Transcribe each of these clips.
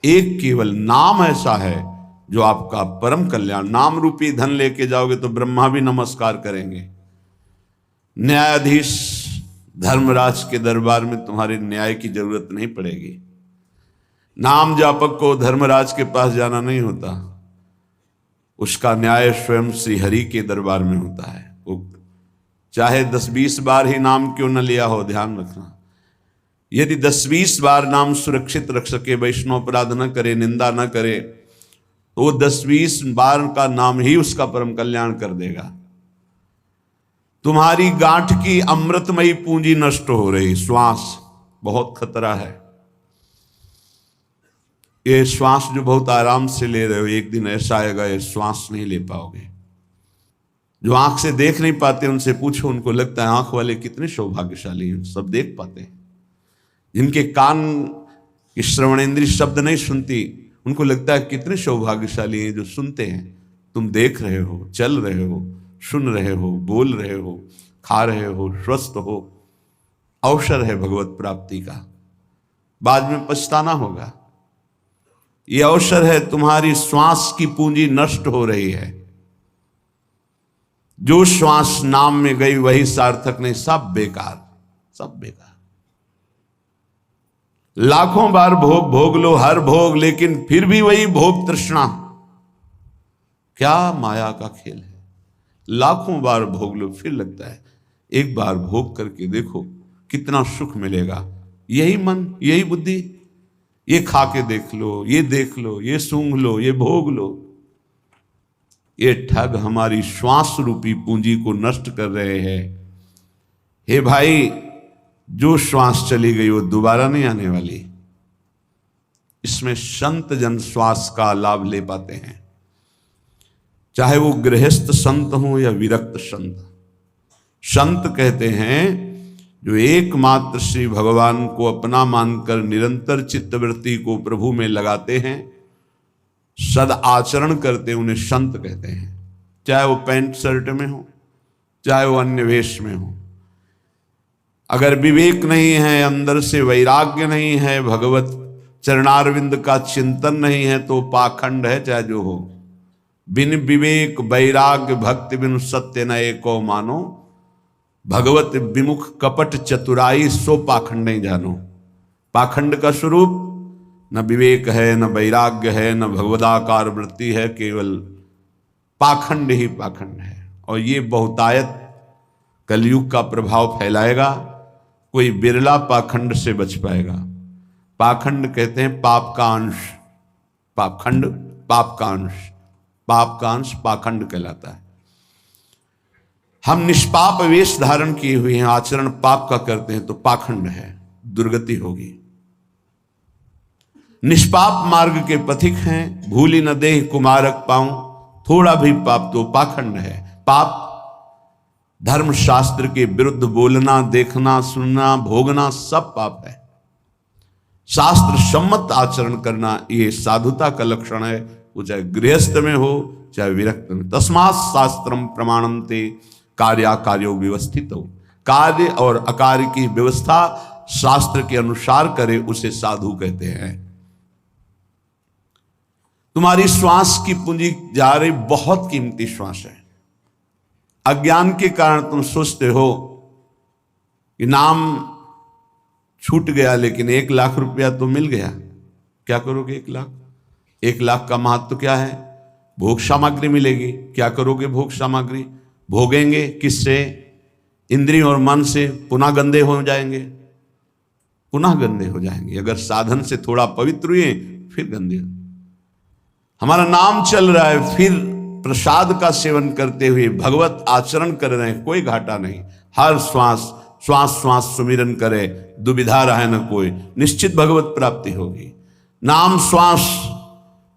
एक केवल नाम ऐसा है जो आपका परम कल्याण। नाम रूपी धन लेके जाओगे तो ब्रह्मा भी नमस्कार करेंगे। न्यायाधीश धर्मराज के दरबार में तुम्हारे न्याय की जरूरत नहीं पड़ेगी। नाम जापक को धर्मराज के पास जाना नहीं होता, उसका न्याय स्वयं श्री हरि के दरबार में होता है। वो चाहे 10-20 बार ही नाम क्यों न लिया हो, ध्यान रखना। यदि 10-20 बार नाम सुरक्षित रख सके, वैष्णव अपराध न करे, निंदा न करे, तो 10-20 बार का नाम ही उसका परम कल्याण कर देगा। तुम्हारी गांठ की अमृतमयी पूंजी नष्ट हो रही, श्वास बहुत खतरा है। ये श्वास जो बहुत आराम से ले रहे हो, एक दिन ऐसा आएगा ये श्वास नहीं ले पाओगे। जो आंख से देख नहीं पाते उनसे पूछो, उनको लगता है आंख वाले कितने सौभाग्यशाली हैं, सब देख पाते हैं। जिनके कान की श्रवणेंद्रिय शब्द नहीं सुनती, उनको लगता है कितने सौभाग्यशाली हैं जो सुनते हैं। तुम देख रहे हो, चल रहे हो, सुन रहे हो, बोल रहे हो, खा रहे हो, स्वस्थ हो। अवसर है भगवत प्राप्ति का, बाद में पछताना होगा। यह अवसर है, तुम्हारी श्वास की पूंजी नष्ट हो रही है। जो श्वास नाम में गई वही सार्थक नहीं, सब बेकार, सब बेकार। लाखों बार भोग भोग लो, हर भोग, लेकिन फिर भी वही भोग तृष्णा। क्या माया का खेल है। लाखों बार भोग लो, फिर लगता है एक बार भोग करके देखो कितना सुख मिलेगा। यही मन, यही बुद्धि, ये खा के देख लो, ये देख लो, ये सूंघ लो, ये भोग लो। ये ठग हमारी श्वास रूपी पूंजी को नष्ट कर रहे हैं। हे भाई, जो श्वास चली गई वो दोबारा नहीं आने वाली। इसमें संत जन श्वास का लाभ ले पाते हैं, चाहे वो गृहस्थ संत हो या विरक्त संत। संत कहते हैं जो एकमात्र श्री भगवान को अपना मानकर निरंतर चित्तवृत्ति को प्रभु में लगाते हैं, सद आचरण करते, उन्हें संत कहते हैं। चाहे वो पैंट शर्ट में हो, चाहे वो अन्य वेश में हो। अगर विवेक नहीं है, अंदर से वैराग्य नहीं है, भगवत चरणारविंद का चिंतन नहीं है, तो पाखंड है चाहे जो हो। बिन विवेक वैराग्य भक्ति बिनु सत्य न एको मानो, भगवत विमुख कपट चतुराई सो पाखंड नहीं जानो। पाखंड का स्वरूप न विवेक है, न वैराग्य है, न भगवदाकार वृत्ति है, केवल पाखंड ही पाखंड है। और ये बहुतायत कलयुग का प्रभाव फैलाएगा। कोई बिरला पाखंड से बच पाएगा। पाखंड कहते हैं पाप का अंश, पाखंड पाप का अंश, पाप का अंश पाखंड कहलाता है। हम निष्पाप वेश धारण किए हुए हैं, आचरण पाप का करते हैं तो पाखंड है, दुर्गति होगी। निष्पाप मार्ग के पथिक हैं, भूली न देह कुमारक पाऊं, थोड़ा भी पाप तो पाखंड है। पाप धर्म शास्त्र के विरुद्ध बोलना, देखना, सुनना, भोगना सब पाप है। शास्त्र सम्मत आचरण करना ये साधुता का लक्षण है, वो चाहे गृहस्थ में हो चाहे विरक्त में। तस्मात् शास्त्रम प्रमाणन्ते कार्याकार्यो व्यवस्थित हो। कार्य और अकार्य की व्यवस्था शास्त्र के अनुसार करे उसे साधु कहते हैं। तुम्हारी श्वास की पूंजी जा रही, बहुत कीमती श्वास है। अज्ञान के कारण तुम सोचते हो कि नाम छूट गया, लेकिन 1 लाख रुपया तो मिल गया। क्या करोगे 1 लाख? 1 लाख का महत्व क्या है? भोग सामग्री मिलेगी। क्या करोगे भोग सामग्री? भोगेंगे किससे? इंद्रिय और मन से। पुनः गंदे हो जाएंगे, पुनः गंदे हो जाएंगे। अगर साधन से थोड़ा पवित्र हुए फिर गंदे। हमारा नाम चल रहा है, फिर प्रसाद का सेवन करते हुए भगवत आचरण कर रहे हैं, कोई घाटा नहीं। हर श्वास श्वास श्वास सुमिरन करे, दुविधा रहे न कोई, निश्चित भगवत प्राप्ति होगी। नाम श्वास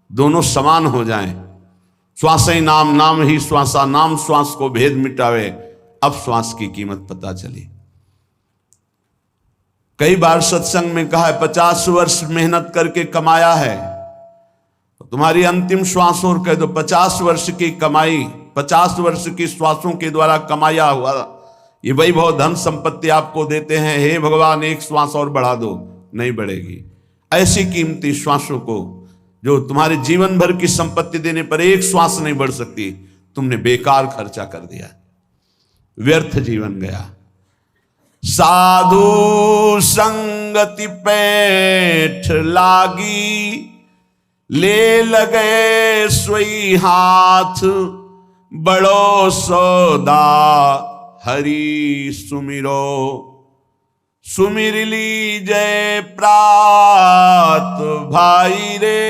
दोनों समान हो जाएं। श्वास ही नाम, नाम ही श्वासा, नाम श्वास को भेद मिटावे। अब श्वास की कीमत पता चली। कई बार सत्संग में कहा है 50 वर्ष मेहनत करके कमाया है, तो तुम्हारी अंतिम श्वास और कह दो 50 वर्ष की कमाई, 50 वर्ष की श्वासों के द्वारा कमाया हुआ ये वैभव धन संपत्ति आपको देते हैं। हे भगवान, 1 श्वास और बढ़ा दो, नहीं बढ़ेगी। ऐसी कीमती श्वासों को जो तुम्हारे जीवन भर की संपत्ति देने पर एक श्वास नहीं बढ़ सकती, तुमने बेकार खर्चा कर दिया, व्यर्थ जीवन गया। साधु संगति पैठ लागी, ले लगे सोई हाथ, बड़ो सौदा हरि सुमिरो, सुमिर लीजय प्रात भाई रे,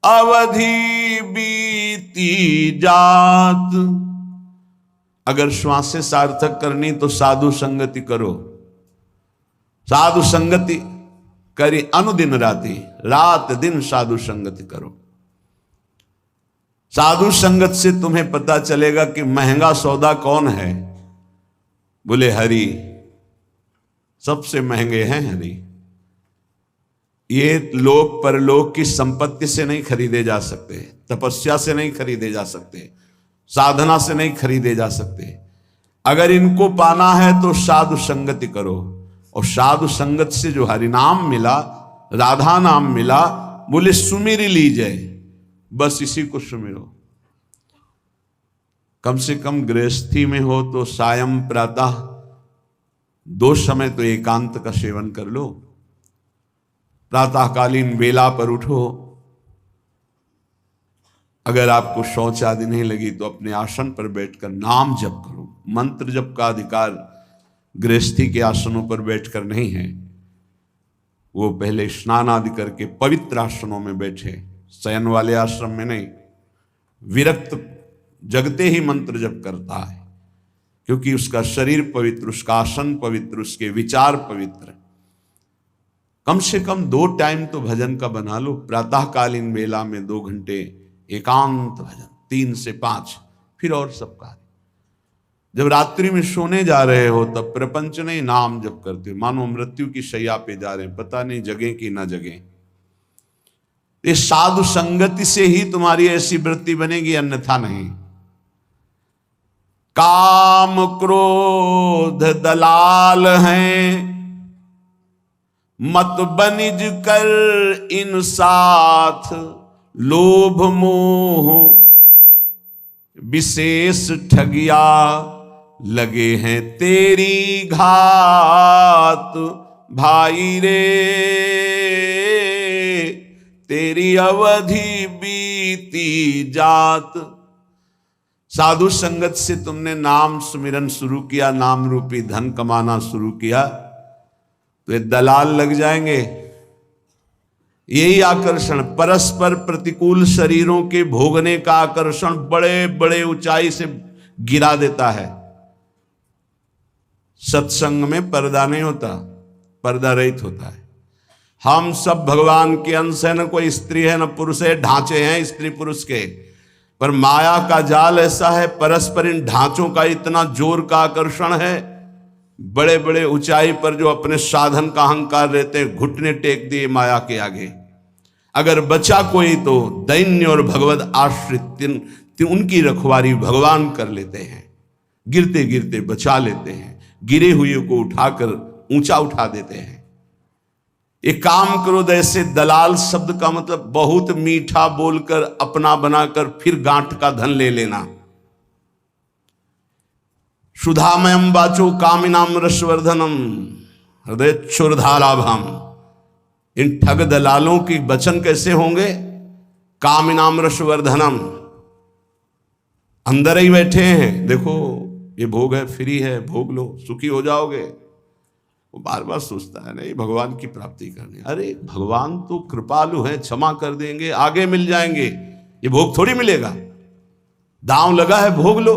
अवधि बीती जात। अगर श्वासें सार्थक करनी तो साधु संगति करो, साधु संगति करी अनुदिन राति, रात दिन साधु संगति करो। साधु संगत से तुम्हें पता चलेगा कि महंगा सौदा कौन है। बोले हरि, सबसे महंगे हैं हरि। ये लोक परलोक की संपत्ति से नहीं खरीदे जा सकते, तपस्या से नहीं खरीदे जा सकते, साधना से नहीं खरीदे जा सकते। अगर इनको पाना है तो साधु संगति करो, और साधु संगत से जो हरिनाम मिला, राधा नाम मिला, बोले सुमिर लीजिए, बस इसी को सुमिरो। कम से कम गृहस्थी में हो तो सायं प्रातः 2 समय तो एकांत का सेवन कर लो। प्रातःकालीन वेला पर उठो। अगर आपको शौच आदि नहीं लगी तो अपने आसन पर बैठकर नाम जप करो। मंत्र जप का अधिकार गृहस्थी के आसनों पर बैठकर नहीं है, वो पहले स्नान आदि करके पवित्र आसनों में बैठे, शयन वाले आश्रम में नहीं। विरक्त जगते ही मंत्र जप करता है, क्योंकि उसका शरीर पवित्र, उसका आसन पवित्र, उसके विचार पवित्र। कम से कम 2 टाइम तो भजन का बना लो। प्रातःकालीन वेला में 2 घंटे एकांत भजन, 3 से 5, फिर और सब कार्य। जब रात्रि में सोने जा रहे हो तब प्रपंच नहीं, नाम जप करते हो, मानो मृत्यु की शैया पे जा रहे हैं, पता नहीं जगे कि ना जगे। ये साधु संगति से ही तुम्हारी ऐसी वृत्ति बनेगी, अन्यथा नहीं। काम क्रोध दलाल हैं, मत बनिज कर इन साथ, लोभ मोह विशेष ठगिया, लगे हैं तेरी घात भाई रे, तेरी अवधि बीती जात। साधु संगत से तुमने नाम सुमिरन शुरू किया, नाम रूपी धन कमाना शुरू किया, तो ये दलाल लग जाएंगे। यही आकर्षण, परस्पर प्रतिकूल शरीरों के भोगने का आकर्षण बड़े बड़े ऊंचाई से गिरा देता है। सत्संग में पर्दा नहीं होता, पर्दा रहित होता है। हम सब भगवान के अंश है, न कोई स्त्री है न पुरुष है, ढांचे हैं स्त्री पुरुष के, पर माया का जाल ऐसा है, परस्पर इन ढांचों का इतना जोर का आकर्षण है। बड़े बड़े ऊंचाई पर जो अपने साधन का अहंकार रहते हैं, घुटने टेक दिए माया के आगे। अगर बचा कोई तो दैन्य और भगवत आश्रित उनकी रखवारी भगवान कर लेते हैं, गिरते गिरते बचा लेते हैं, गिरे हुए को उठाकर ऊंचा उठा देते हैं। एक काम करो, ऐसे दलाल शब्द का मतलब बहुत मीठा बोलकर अपना बनाकर फिर गांठ का धन ले लेना। सुधामयम वाचो कामिनाम रसवर्धनम हृदय क्षुरधालाभम। इन ठग दलालों की वचन कैसे होंगे? कामिनाम रसवर्धनम, अंदर ही बैठे हैं, देखो ये भोग है, फ्री है, भोग लो, सुखी हो जाओगे। वो बार बार सोचता है नहीं भगवान की प्राप्ति करनी। अरे भगवान तो कृपालु है, क्षमा कर देंगे, आगे मिल जाएंगे, ये भोग थोड़ी मिलेगा। दांव लगा है, भोग लो।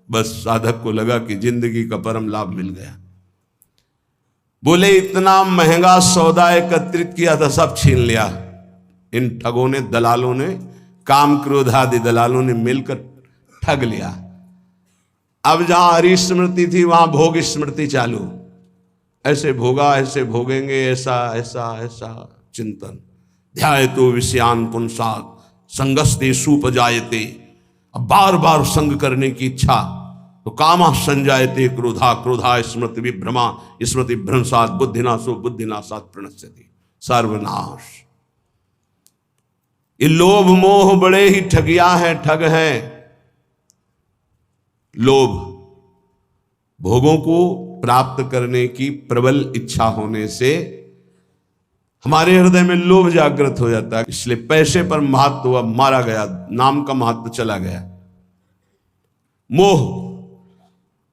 बस साधक को लगा कि जिंदगी का परम लाभ मिल गया। बोले इतना महंगा सौदा एकत्रित किया था, सब छीन लिया। इन ठगों ने, दलालों ने, काम क्रोध आदि दलालों ने मिलकर ठग लिया। अब जहां हरि स्मृति थी वहां भोग स्मृति चालू। ऐसे भोगा, ऐसे भोगेंगे, ऐसा ऐसा ऐसा चिंतन। ध्यायतो विषयान पुंसात् संगस्ते सुपजायते। अब बार बार संग करने की इच्छा, तो कामा संजायते क्रोधा, क्रोधा स्मृति विभ्रमा, स्मृति भ्रंशात् बुद्धिनाशो बुद्धिनाशात् प्रणश्यति। सर्वनाश। ये लोभ मोह बड़े ही ठगिया हैं, ठग हैं। लोभ, भोगों को प्राप्त करने की प्रबल इच्छा होने से हमारे हृदय में लोभ जागृत हो जाता है, इसलिए पैसे पर महत्व हुआ, मारा गया, नाम का महत्व चला गया। मोह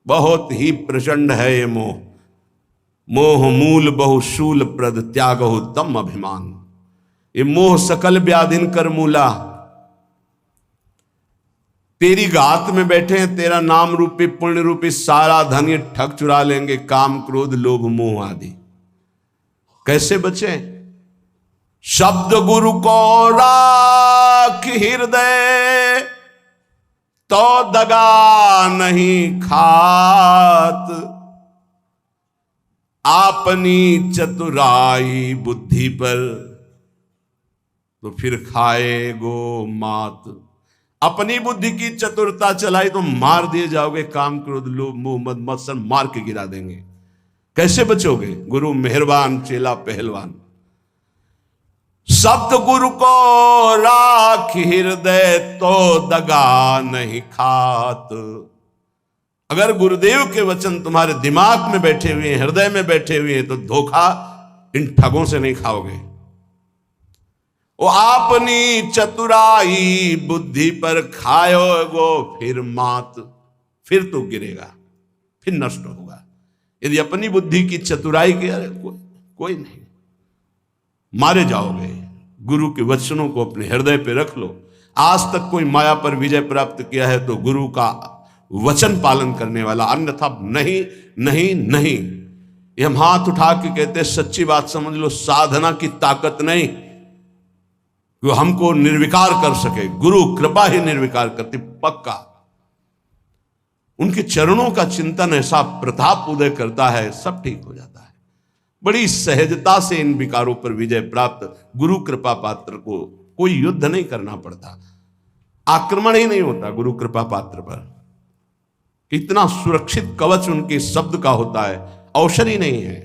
बहुत ही प्रचंड है ये मोह। मोह मूल बहुशूल प्रद त्यागहु तम अभिमान। ये मोह सकल व्याधिन कर मूला। तेरी गात में बैठे हैं, तेरा नाम रूपी पुण्य रूपी सारा धन ये ठग चुरा लेंगे, काम क्रोध लोभ मोह आदि। कैसे बचे? शब्द गुरु को राख हृदय, तो दगा नहीं खात। आपनी चतुराई बुद्धि पर, तो फिर खाए गो मात। अपनी बुद्धि की चतुरता चलाई तो मार दिए जाओगे, काम क्रोध लोभ मोह मद मत्सर मार के गिरा देंगे। कैसे बचोगे? गुरु मेहरबान, चेला पहलवान। शब्द गुरु को राख हृदय, तो दगा नहीं खात। अगर गुरुदेव के वचन तुम्हारे दिमाग में बैठे हुए हैं, हृदय में बैठे हुए हैं, तो धोखा इन ठगों से नहीं खाओगे। वो अपनी चतुराई बुद्धि पर खाओगो फिर मात। फिर तो गिरेगा, फिर नष्ट होगा। यदि अपनी बुद्धि की चतुराई के, अरे कोई नहीं, मारे जाओगे। गुरु के वचनों को अपने हृदय पे रख लो। आज तक कोई माया पर विजय प्राप्त किया है तो गुरु का वचन पालन करने वाला, अन्यथा नहीं नहीं नहीं। ये हम हाथ उठा के कहते हैं, सच्ची बात समझ लो, साधना की ताकत नहीं वो हमको निर्विकार कर सके। गुरु कृपा ही निर्विकार करती, पक्का। उनके चरणों का चिंतन ऐसा प्रताप उदय करता है, सब ठीक हो जाता है। बड़ी सहजता से इन विकारों पर विजय प्राप्त। गुरु कृपा पात्र को कोई युद्ध नहीं करना पड़ता, आक्रमण ही नहीं होता गुरु कृपा पात्र पर। इतना सुरक्षित कवच उनके शब्द का होता है, अवसर ही नहीं है।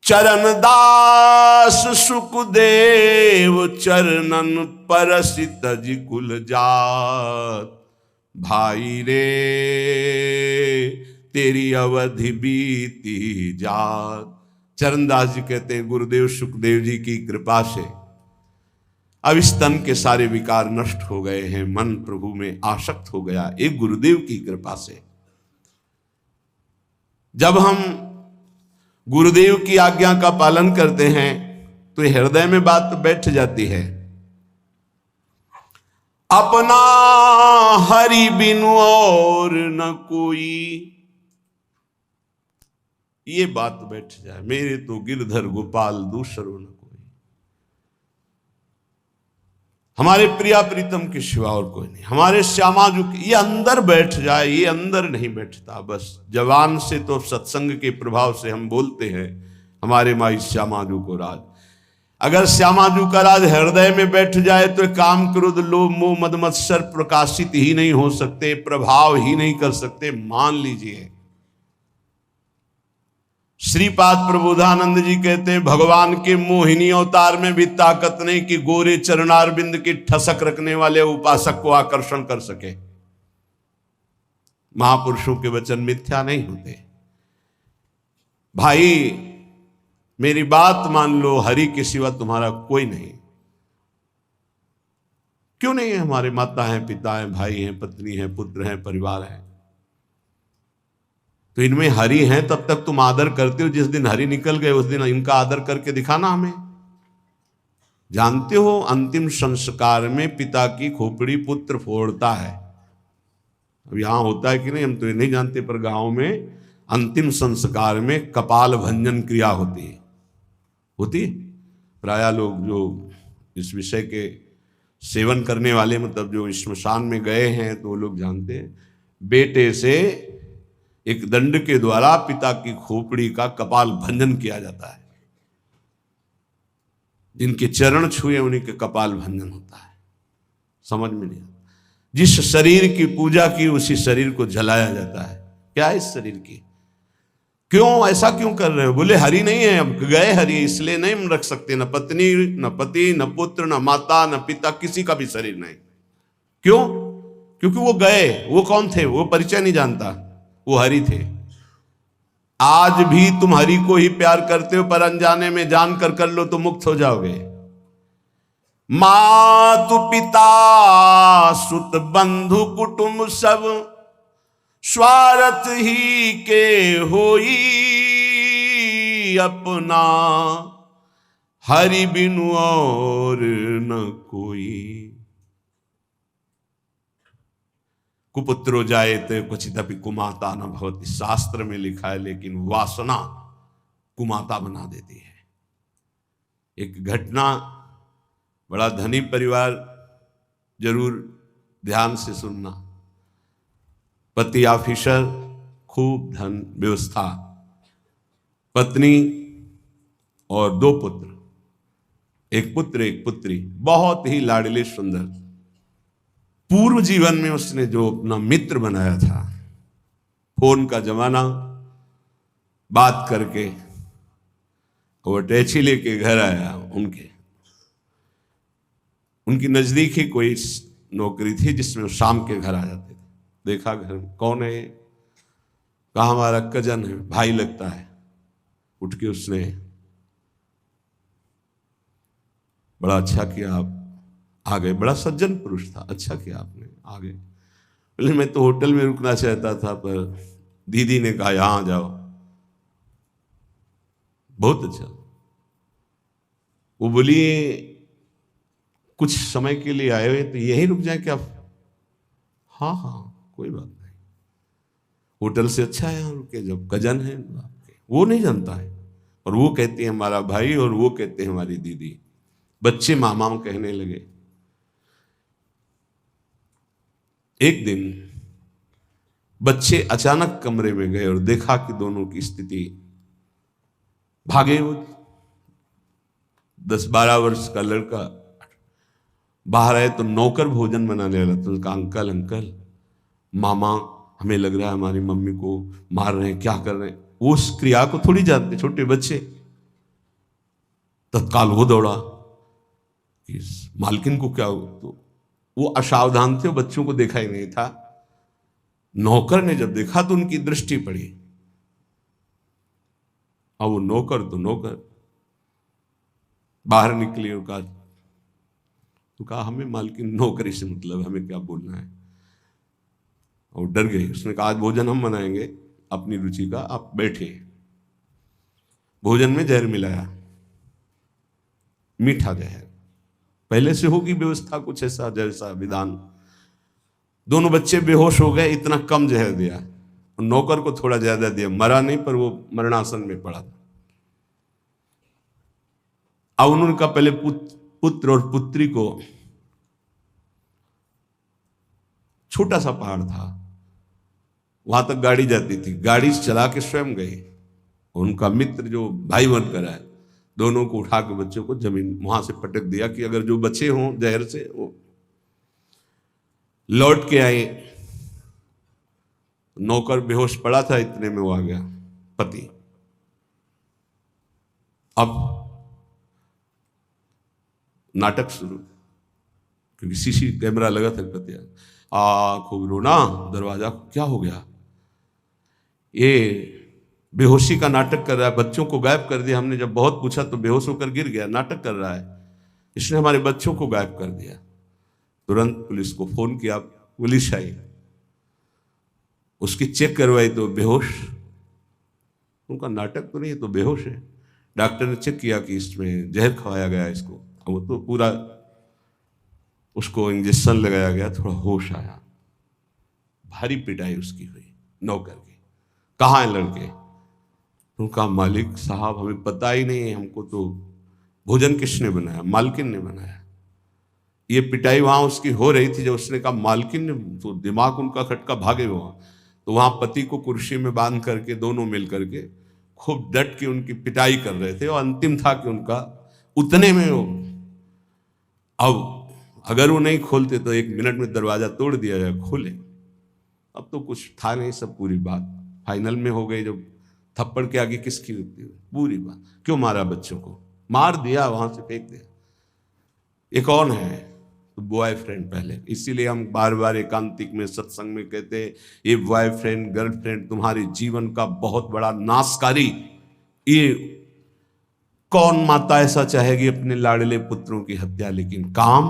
चरण दास सुखदेव चरणन परसित जिकुल जात। भाई रे तेरी अवधि बीती जात। चरणदास जी कहते हैं, गुरुदेव सुखदेव जी की कृपा से अब इस तन के सारे विकार नष्ट हो गए हैं, मन प्रभु में आसक्त हो गया, एक गुरुदेव की कृपा से। जब हम गुरुदेव की आज्ञा का पालन करते हैं तो हृदय में बात बैठ जाती है, अपना हरि बिनु और न कोई। ये बात बैठ जाए, मेरे तो गिरधर गोपाल दूसरो न कोई। हमारे प्रिया प्रीतम के सिवा और कोई नहीं, हमारे श्यामाजू के, ये अंदर बैठ जाए। ये अंदर नहीं बैठता, बस जवान से तो सत्संग के प्रभाव से हम बोलते हैं हमारे माई श्यामाजू को राज। अगर श्यामाजू का राज हृदय में बैठ जाए तो काम क्रोध लोभ मोह मद मत्सर प्रकाशित ही नहीं हो सकते, प्रभाव ही नहीं कर सकते। मान लीजिए, श्रीपाद प्रबोधानंद जी कहते हैं, भगवान के मोहिनी अवतार में भी ताकत नहीं कि गोरे चरणारविंद की ठसक रखने वाले उपासक को आकर्षण कर सके। महापुरुषों के वचन मिथ्या नहीं होते। भाई मेरी बात मान लो, हरि के सिवा तुम्हारा कोई नहीं। क्यों नहीं है? हमारे माता हैं, पिता हैं, भाई हैं, पत्नी हैं, पुत्र हैं, परिवार है। तो इनमें हरि हैं तब तक तुम आदर करते हो। जिस दिन हरि निकल गए उस दिन इनका आदर करके दिखाना हमें। जानते हो, अंतिम संस्कार में पिता की खोपड़ी पुत्र फोड़ता है। अब यहां होता है कि नहीं हम तो ये नहीं जानते, पर गांव में अंतिम संस्कार में कपाल भंजन क्रिया होती है। प्राय लोग जो इस विषय के सेवन करने वाले, मतलब जो श्मशान में गए हैं, तो वो लोग जानते हैं। बेटे से एक दंड के द्वारा पिता की खोपड़ी का कपाल भंजन किया जाता है। जिनके चरण छुए उन्हीं के कपाल भंजन होता है। समझ में नहीं आता। जिस शरीर की पूजा की उसी शरीर को जलाया जाता है। क्या है इस शरीर की? क्यों ऐसा क्यों कर रहे हो? बोले हरि नहीं है, अब गए हरि, इसलिए नहीं हम रख सकते, न पत्नी न पति न पुत्र न माता न पिता, किसी का भी शरीर नहीं। क्यों? क्योंकि वो गए। वो कौन थे? वो परिचय नहीं जानता, वो हरि थे। आज भी तुम हरि को ही प्यार करते हो, पर अनजाने में जान कर लो तो मुक्त हो जाओगे। मातु पिता सुत बंधु कुटुंब सब स्वार्थ ही के होई, अपना हरि बिनु और न कोई। कुपुत्रो जायते क्वचिदपि कुमाता न भवति, शास्त्र में लिखा है, लेकिन वासना कुमाता बना देती है। एक घटना, बड़ा धनी परिवार, जरूर ध्यान से सुनना। पति ऑफिसर, खूब धन व्यवस्था, पत्नी और 2 पुत्र, एक पुत्र एक पुत्री, बहुत ही लाडले सुंदर। पूर्व जीवन में उसने जो अपना मित्र बनाया था, फोन का जमाना, बात करके वो अटैची लेके घर आया। उनकी नजदीक ही कोई नौकरी थी जिसमें वो शाम के घर आ जाते थे। देखा घर कौन है? कहा हमारा कजन है, भाई लगता है। उठ के उसने, बड़ा अच्छा किया आप आ गए, बड़ा सज्जन पुरुष था, अच्छा किया आपने आ गए। बोले मैं तो होटल में रुकना चाहता था, पर दीदी ने कहा यहां जाओ। बहुत अच्छा। वो बोली कुछ समय के लिए आए हुए तो यहीं रुक जाए क्या? हाँ हाँ कोई बात नहीं, होटल से अच्छा है यहाँ रुके, जब कजन है आपके। वो नहीं जानता है, और वो कहते हैं हमारा भाई, और वो कहते हैं हमारी दीदी। बच्चे मामा कहने लगे। एक दिन बच्चे अचानक कमरे में गए और देखा कि दोनों की स्थिति, भागे। वो 10-12 वर्ष का लड़का बाहर आए तो नौकर भोजन बनाने वाला, तो उसका अंकल अंकल मामा, हमें लग रहा है हमारी मम्मी को मार रहे हैं, क्या कर रहे हैं? वो उस क्रिया को थोड़ी जानते, छोटे बच्चे। तत्काल वो दौड़ा कि मालकिन को क्या हो, तो वो असावधान थे, बच्चों को देखा ही नहीं था। नौकर ने जब देखा तो उनकी दृष्टि पड़ी, और वो नौकर तो नौकर बाहर निकले और कहा हमें मालकिन नौकरी से मतलब, हमें क्या बोलना है। और डर गए। उसने कहा आज भोजन हम बनाएंगे अपनी रुचि का, आप बैठे। भोजन में जहर मिलाया, मीठा जहर। पहले से होगी व्यवस्था कुछ ऐसा, जैसा विधान। दोनों बच्चे बेहोश हो गए, इतना कम जहर दिया, और नौकर को थोड़ा ज्यादा दिया। मरा नहीं, पर वो मरणासन में पड़ा था। अब उन्होंने कहा पहले पुत्र और पुत्री को, छोटा सा पहाड़ था, वहां तक गाड़ी जाती थी, गाड़ी चला के स्वयं गए। उनका मित्र जो भाई बनकर आए, दोनों को उठा के बच्चों को जमीन वहां से पटक दिया कि अगर जो बचे हों जहर से वो। लौट के आए, नौकर बेहोश पड़ा था, इतने में वो आ गया पति। अब नाटक शुरू, क्योंकि सीसी कैमरा लगा था। पति खूब रोना, दरवाजा क्या हो गया? ये बेहोशी का नाटक कर रहा है, बच्चों को गायब कर दिया हमने। जब बहुत पूछा तो बेहोश होकर गिर गया, नाटक कर रहा है, इसने हमारे बच्चों को गायब कर दिया। तुरंत पुलिस को फोन किया, पुलिस आई, उसकी चेक करवाई तो बेहोश। उनका नाटक तो नहीं, तो बेहोश है। डॉक्टर ने चेक किया कि इसमें जहर खवाया गया इसको, वो तो पूरा उसको इंजेक्शन लगाया गया, थोड़ा होश आया। भारी पिटाई उसकी हुई नौकर की। कहाँ है लड़के? उनका मालिक साहब हमें पता ही नहीं है, हमको तो भोजन किसने बनाया? मालकिन ने बनाया। ये पिटाई वहां उसकी हो रही थी, जब उसने कहा मालकिन ने, तो दिमाग उनका खटका, भागे वहां। तो वहां पति को कुर्सी में बांध करके दोनों मिल करके खूब डट के उनकी पिटाई कर रहे थे। और अंतिम था कि उनका उतने में वो, अब अगर वो नहीं खोलते तो 1 मिनट में दरवाजा तोड़ दिया जाए, खोले। अब तो कुछ था नहीं, सब पूरी बात फाइनल में हो गई। जब थप्पड़ के आगे किसकी होती है? पूरी बात। क्यों मारा बच्चों को? मार दिया, वहां से फेंक दिया। ये कौन है? तो बॉयफ्रेंड पहले। इसीलिए हम बार बार एकांतिक में, सत्संग में कहते हैं ये बॉयफ्रेंड गर्लफ्रेंड तुम्हारे जीवन का बहुत बड़ा नाशकारी। ये कौन माता ऐसा चाहेगी अपने लाडले पुत्रों की हत्या? लेकिन काम,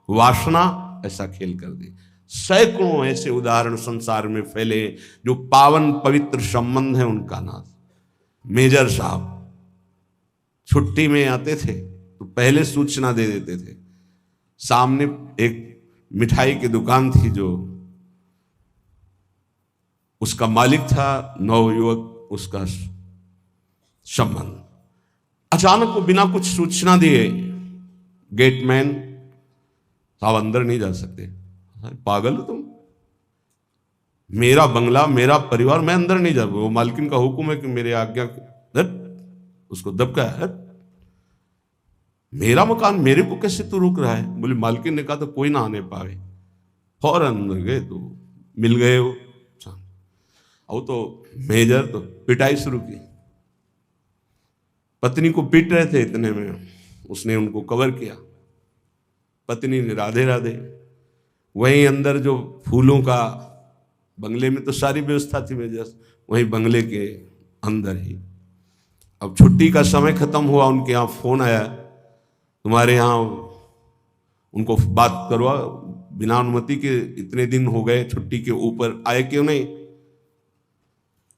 वासना ऐसा खेल कर दे। सैकड़ों ऐसे उदाहरण संसार में फैले जो पावन पवित्र संबंध है उनका नाश। मेजर साहब छुट्टी में आते थे तो पहले सूचना दे देते थे। सामने एक मिठाई की दुकान थी, जो उसका मालिक था नवयुवक, उसका संबंध। अचानक वो बिना कुछ सूचना दिए, गेटमैन साहब अंदर नहीं जा सकते। पागल हो तुम? मेरा बंगला, मेरा परिवार, मैं अंदर नहीं जा। वो मालकिन का हुक्म है कि मेरे आज्ञा, उसको दबका है, मेरा मकान, मेरे को कैसे तू रोक रहा है? बोले मालकिन ने कहा तो कोई ना आने पावे। फौरन अंदर गए तो मिल गए वो। और तो मेजर तो पिटाई शुरू की। पत्नी को पीट रहे थे, इतने में उसने उनको कवर किया। पत्नी ने राधे राधे। वहीं अंदर जो फूलों का, बंगले में तो सारी व्यवस्था थी मेजर, वहीं बंगले के अंदर ही। अब छुट्टी का समय खत्म हुआ, उनके यहाँ फोन आया, तुम्हारे यहाँ उनको बात करवा, बिना अनुमति के इतने दिन हो गए, छुट्टी के ऊपर आए क्यों नहीं?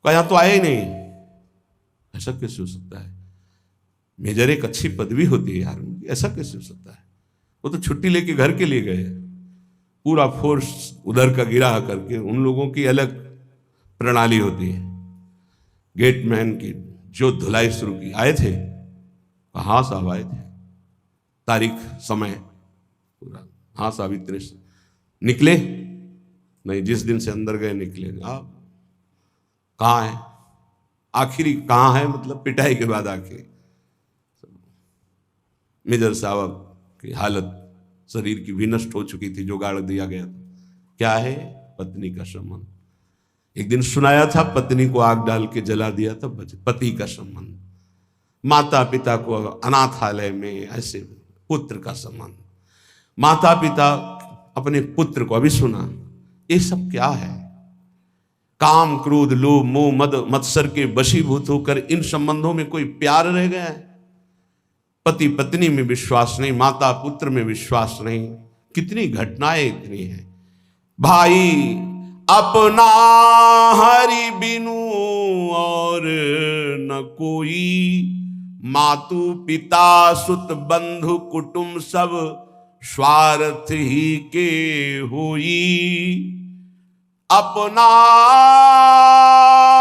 कहा यहाँ तो आए ही नहीं। ऐसा कैसे हो सकता है? मेजर एक अच्छी पदवी होती है यार, ऐसा कैसे हो सकता है? वो तो छुट्टी लेके घर के लिए गए, पूरा फोर्स उधर का गिरा करके। उन लोगों की अलग प्रणाली होती है। गेटमैन की जो धुलाई शुरू की, आए थे? हाँ साहब आए थे। तारीख, समय पूरा। हाँ साहब इतने निकले? नहीं, जिस दिन से अंदर गए निकले। आप कहाँ है? आखिरी कहाँ है? मतलब पिटाई के बाद आखिरी। मेजर साहब की हालत शरीर की भी नष्ट हो चुकी थी, जो गाड़ दिया गया था। क्या है? पत्नी का संबंध। एक दिन सुनाया था, पत्नी को आग डाल के जला दिया था, पति का संबंध। माता पिता को अनाथालय में, ऐसे पुत्र का संबंध। माता पिता अपने पुत्र को, अभी सुना, ये सब क्या है? काम, क्रोध, लोभ, मोह, मद, मत्सर के वशीभूत होकर इन संबंधों में कोई प्यार रह गया है? पति पत्नी में विश्वास नहीं, माता पुत्र में विश्वास नहीं। कितनी घटनाएं इतनी हैं। भाई अपना हरि बिनु और न कोई, मातु पिता सुत बंधु कुटुंब सब स्वार्थ ही के होई। अपना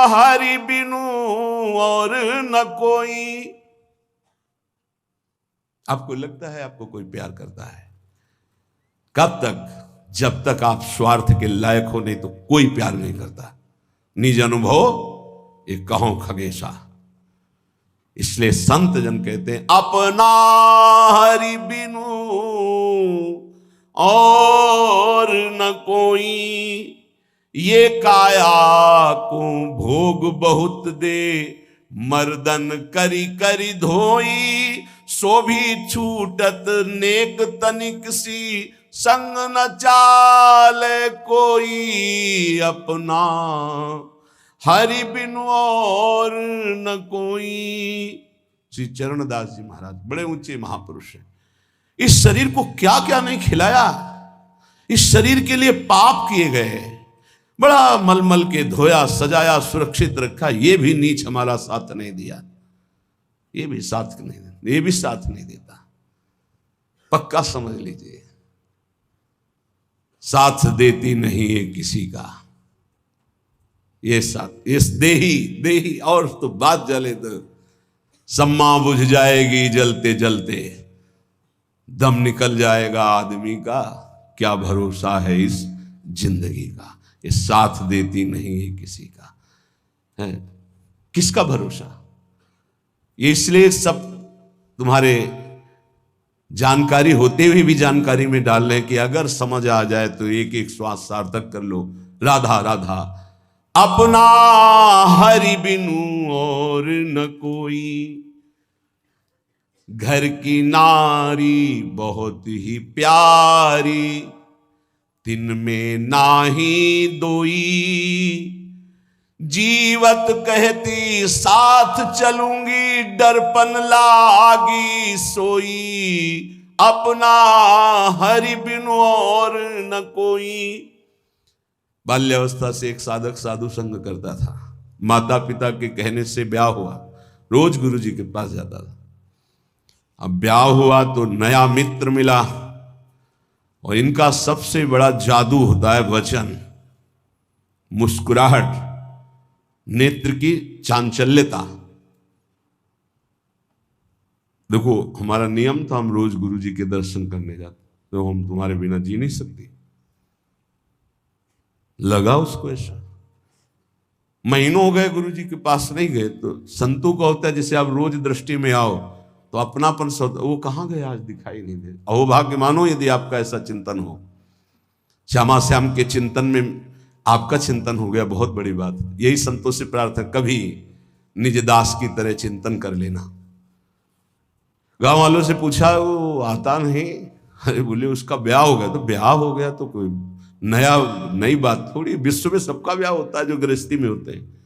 हरि बिनु और न कोई। आपको लगता है आपको कोई प्यार करता है? कब तक? जब तक आप स्वार्थ के लायक हो, नहीं तो कोई प्यार नहीं करता। निज अनुभव ये कहो खगेशा। इसलिए संत जन कहते हैं अपना हरि बिनु और न कोई। ये काया को भोग बहुत दे, मर्दन करी करी धोई। सो भी छूटत नेक तनिक सी, संग न चाले कोई। अपना हरि बिनु और न कोई। श्री चरणदास जी महाराज बड़े ऊंचे महापुरुष हैं। इस शरीर को क्या क्या नहीं खिलाया। इस शरीर के लिए पाप किए गए, बड़ा मलमल के धोया, सजाया, सुरक्षित रखा। ये भी नीच हमारा साथ नहीं दिया। ये भी साथ नहीं, ये भी साथ नहीं देता। पक्का समझ लीजिए, साथ देती नहीं है किसी का। ये साथ, इस देही और तो बात जले तो सम्मा बुझ जाएगी जलते जलते, दम निकल जाएगा आदमी का। क्या भरोसा है इस जिंदगी का? ये साथ देती नहीं है किसी का, है किसका भरोसा? ये इसलिए सब तुम्हारे जानकारी होते हुए भी जानकारी में डाल रहे हैं कि अगर समझ आ जाए तो एक एक श्वास सार्थक कर लो। राधा राधा, अपना हरि बिनु और न कोई, घर की नारी बहुत ही प्यारी, दिन में नाही दोई, जीवत कहती साथ चलूंगी, डरपन लागी सोई, अपना हरि बिनु और न कोई। बाल्यावस्था से एक साधक साधु संग करता था, माता पिता के कहने से ब्याह हुआ, रोज गुरु जी के पास जाता था। अब ब्याह हुआ तो नया मित्र मिला, और इनका सबसे बड़ा जादू होता है वचन, मुस्कुराहट, नेत्र की चांचल्यता। देखो हमारा नियम था, हम रोज गुरु जी के दर्शन करने जाते, तो हम तुम्हारे बिना जी नहीं सकती। लगा उसको ऐसा, महीनों हो गए गुरु जी के पास नहीं गए। तो संतों का होता है जैसे आप रोज दृष्टि में आओ तो अपनापन, वो कहाँ गए आज दिखाई नहीं दे। अहोभाग्य मानो यदि आपका ऐसा चिंतन हो, श्यामा श्याम के चिंतन में आपका चिंतन हो गया, बहुत बड़ी बात। यही संतों से प्रार्थना, कभी निज दास की तरह चिंतन कर लेना। गांव वालों से पूछा, वो आता नहीं। अरे बोले उसका ब्याह हो गया। तो ब्याह हो गया तो कोई नई बात थोड़ी, विश्व में सबका ब्याह होता है जो गृहस्थी में होते हैं।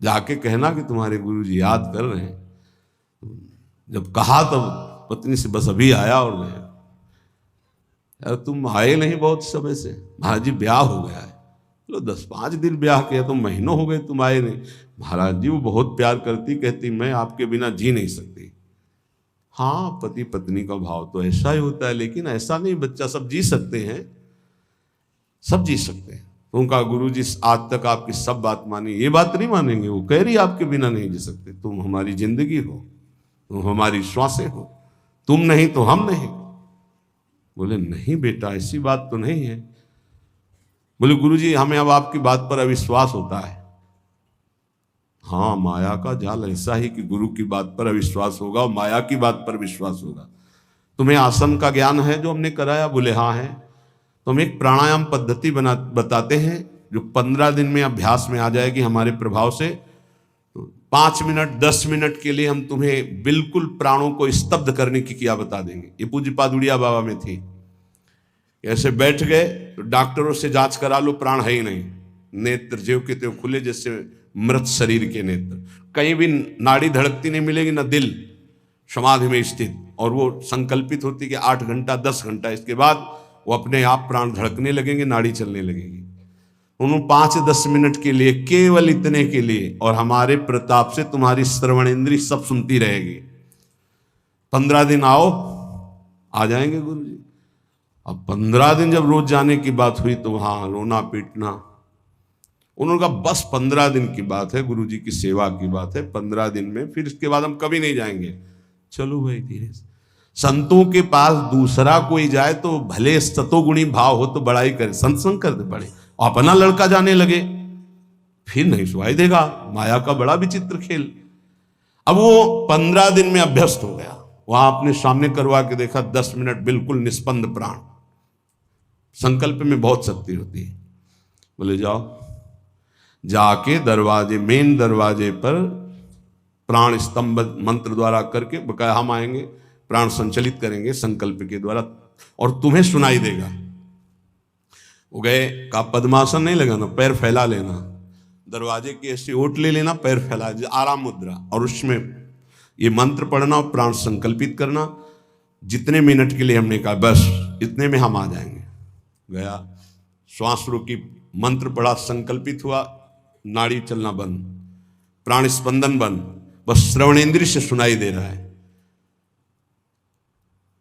जाके कहना कि तुम्हारे गुरु जी याद कर रहे हैं। जब कहा तब पत्नी से बस अभी आया और गया। यार तुम आए नहीं बहुत समय से। महाराज जी ब्याह हो गया है। लो 10-5 दिन ब्याह किया, तो महीनों हो गए तुम आए नहीं। महाराज जी वो बहुत प्यार करती, कहती मैं आपके बिना जी नहीं सकती। हाँ पति पत्नी का भाव तो ऐसा ही होता है, लेकिन ऐसा नहीं बच्चा, सब जी सकते हैं, सब जी सकते हैं। उनका गुरु जी आज तक आपकी सब बात मानी, ये बात नहीं मानेंगे। वो कह रही आपके बिना नहीं जी सकते, तुम हमारी जिंदगी हो, तुम हमारी श्वासें हो, तुम नहीं तो हम नहीं। बोले नहीं बेटा ऐसी बात तो नहीं है। बोले गुरुजी हमें अब आपकी बात पर अविश्वास होता है। हाँ माया का जाल ऐसा ही कि गुरु की बात पर अविश्वास होगा और माया की बात पर विश्वास होगा। तुम्हें आसन का ज्ञान है जो हमने कराया? बोले हाँ है। तो हम एक प्राणायाम पद्धति बताते हैं जो 15 दिन में अभ्यास में आ जाएगी हमारे प्रभाव से। 5 मिनट 10 मिनट के लिए हम तुम्हें बिल्कुल प्राणों को स्तब्ध करने की क्रिया बता देंगे। ये पूज्यपाद उड़िया बाबा में थी। ऐसे बैठ गए तो डॉक्टरों से जांच करा लो, प्राण है ही नहीं। नेत्र ज्यों के त्यों खुले जैसे मृत शरीर के नेत्र, कहीं भी नाड़ी धड़कती नहीं मिलेगी, ना दिल, समाधि में स्थित। और वो संकल्पित होती कि 8 घंटा 10 घंटा, इसके बाद वो अपने आप प्राण धड़कने लगेंगे, नाड़ी चलने लगेगी। उन्होंने 5-10 मिनट के लिए, केवल इतने के लिए, और हमारे प्रताप से तुम्हारी श्रवण इंद्री सब सुनती रहेगी। 15 दिन आओ, आ जाएंगे गुरु जी। अब 15 दिन जब रोज जाने की बात हुई तो वहां रोना पीटना। उन्होंने कहा बस 15 दिन की बात है, गुरु जी की सेवा की बात है, 15 दिन में, फिर इसके बाद हम कभी नहीं जाएंगे। चलो भाई धीरे से। संतों के पास दूसरा कोई जाए तो भले सतोगुणी भाव हो तो बड़ाई करे, संग कर दे पड़े, अपना लड़का जाने लगे फिर नहीं सुनाई देगा। माया का बड़ा विचित्र खेल। अब वो 15 दिन में अभ्यस्त हो गया। वहां अपने सामने करवा के देखा, 10 मिनट बिल्कुल निस्पंद प्राण। संकल्प में बहुत शक्ति होती है। बोले जाओ, जाके दरवाजे, मेन दरवाजे पर प्राण स्तंभ मंत्र द्वारा करके, बकाया हम आएंगे, प्राण संचलित करेंगे संकल्प के द्वारा और तुम्हें सुनाई देगा। वो गए, का पद्मासन नहीं लगाना, पैर फैला लेना, दरवाजे की ऐसी ओट ले लेना, पैर फैला, आराम मुद्रा, और उसमें ये मंत्र पढ़ना और प्राण संकल्पित करना। जितने मिनट के लिए हमने कहा बस इतने में हम आ जाएंगे। गया, श्वास रोकी, मंत्र पढ़ा, संकल्पित हुआ, नाड़ी चलना बंद, प्राण स्पंदन बंद, बस श्रवणेंद्रिय से सुनाई दे रहा है।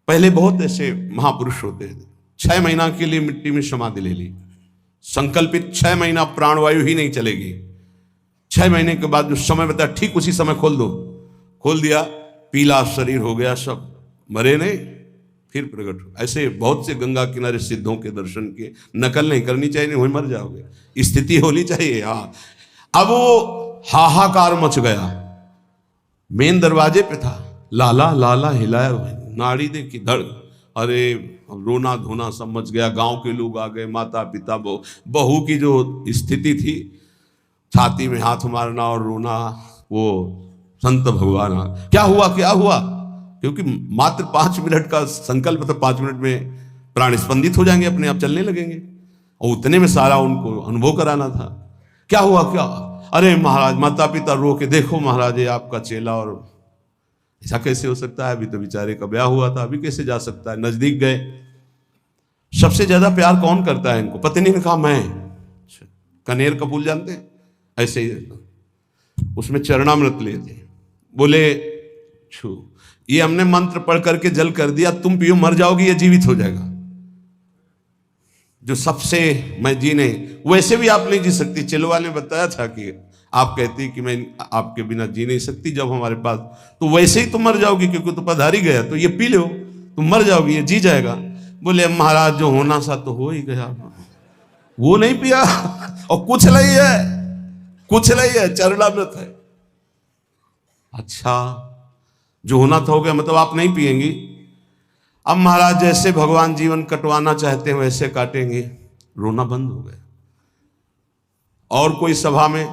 पहले बहुत ऐसे महापुरुष होते थे, 6 महीना के लिए मिट्टी में समाधि ले ली, संकल्पित 6 महीना प्राणवायु ही नहीं चलेगी। 6 महीने के बाद जो समय बताया ठीक उसी समय खोल दो, खोल दिया, पीला शरीर हो गया, सब मरे नहीं, फिर प्रकट हो। ऐसे बहुत से गंगा किनारे सिद्धों के दर्शन किए। नकल नहीं करनी चाहिए, नहीं वही मर जाओगे, स्थिति होनी चाहिए। हाँ, अब वो हाहाकार मच गया। मेन दरवाजे पे था, लाला लाला हिलाया, नाड़ी देखी धड़, अरे रोना धोना समझ गया। गांव के लोग आ गए, माता पिता, बहू की जो स्थिति थी छाती में हाथ मारना और रोना, वो संत भगवान क्या हुआ क्या हुआ, क्योंकि मात्र 5 मिनट का संकल्प था, 5 मिनट में प्राण स्पंदित हो जाएंगे, अपने आप चलने लगेंगे, और उतने में सारा उनको अनुभव कराना था। क्या हुआ क्या, अरे महाराज माता पिता रो के, देखो महाराज ये आपका चेला, और ऐसा कैसे हो सकता है, अभी तो बेचारे का ब्याह हुआ था, अभी कैसे जा सकता है। नजदीक गए, सबसे ज्यादा प्यार कौन करता है इनको, पत्नी ने कहा मैं। कनेर का फूल जानते हैं, ऐसे ही उसमें चरणामृत लिए थे, बोले छू, ये हमने मंत्र पढ़ करके जल कर दिया, तुम पियो मर जाओगी, ये जीवित हो जाएगा। जो सबसे मैं जी नहीं, वैसे भी आप नहीं जी सकती। चिलवा ने बताया था कि आप कहती कि मैं आपके बिना जी नहीं सकती जब हमारे पास, तो वैसे ही तुम मर जाओगी, क्योंकि तो पधारी गया, तो ये पी लो, तुम मर जाओगी, ये जी जाएगा। बोले महाराज जो होना सा तो हो ही गया, वो नहीं पिया, और कुछ नहीं है, कुछ नहीं है, चरणामृत है। अच्छा, जो होना था हो गया, मतलब आप नहीं पिएंगी। अब महाराज जैसे भगवान जीवन कटवाना चाहते हैं वैसे काटेंगे, रोना बंद हो गया। और कोई सभा में,